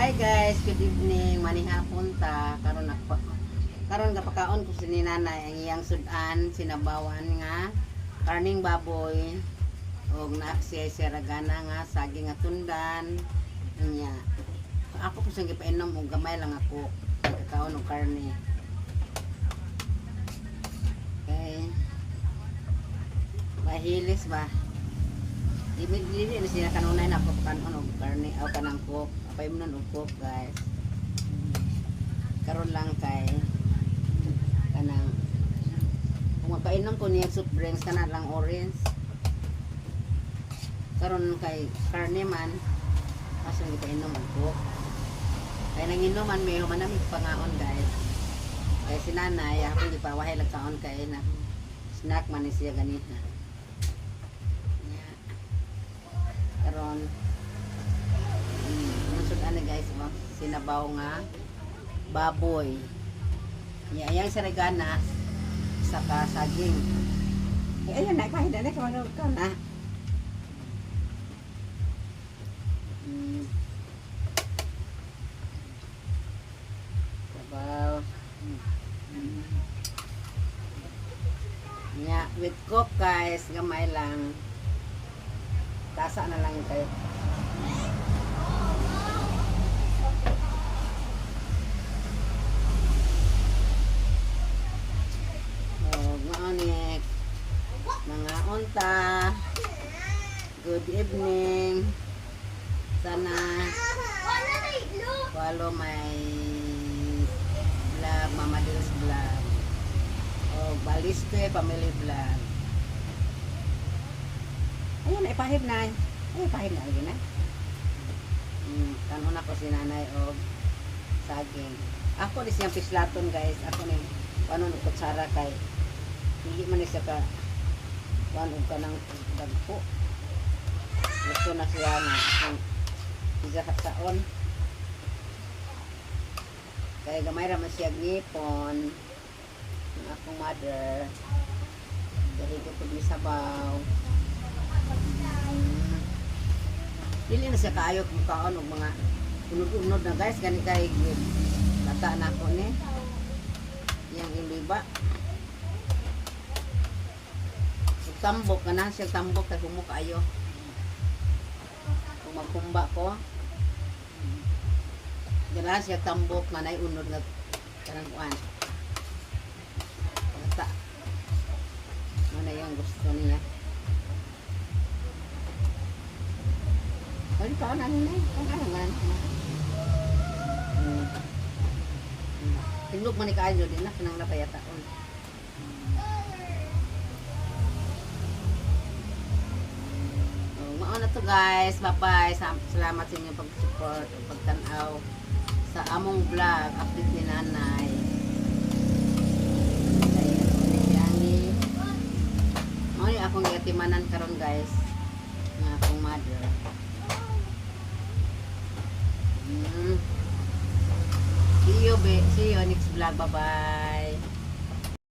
Hi guys, good evening. Manihapon ta. Karon nga pakaon ko si nanay ang iyang sudan sinabawan nga karning baboy og naaksiyay siragana nga saging nga tundan niya. Ako po siyang gipainom og gamay lang ako kakaon og karne. Okay. Mahilis ba? Dili na siya kanunay na pagkanon og karne aw kanang cook. Apay mo nun og cook guys. Karon lang kay kanang kung mapainom ko niya soft drinks kana lang orange. Karon kay karne man aso gipainom og cook. Kay nanginuman may humanamig pangaon guys. Kay si nanay ako gipawahay lang kaon kay na snack man ni siya ganina. Karon ano guys mo sinabaw nga baboy niya yang sarigana saka saging ayan na kahit na kamano ka na sabaw niya with cook guys gamay lang tasa na lang kayo. Maanik mga unta, good evening, sana follow my vlog, Mama Dil's vlog o Baliste family vlog. Ayun, ipahib na. Ipahib na lagi na. Kanon ako si nanay o saging. Ako ni siyang pislaton guys. Ako ni paano ng kutsara kay hindi man siya ka paano ka ng dagpo. Gusto na siya nga. Isa katsaon. Kaya gamay raman siya ngipon. Ang akong mother. Dahil ko di sabaw. Dili na siya kaayo kung kaon og mga unod-unod na guys gani kay bata na ko ni yang iliba tambok ka na siya tambok kay kumo kaayo kung magkumba ko gana siya tambok manay unod nga kanang kuan bata mana yang gusto niya. Ano pa ano na? Ano man? Tinlog man ni kaayo din na kanang napayataon. Mao na to guys. Bye-bye. Salamat sa inyong pag-support, pagtanaw sa among vlog update ni nanay. Mao ni akong yatimanan karon guys. Nga akong mother. See you next vlog. Bye bye.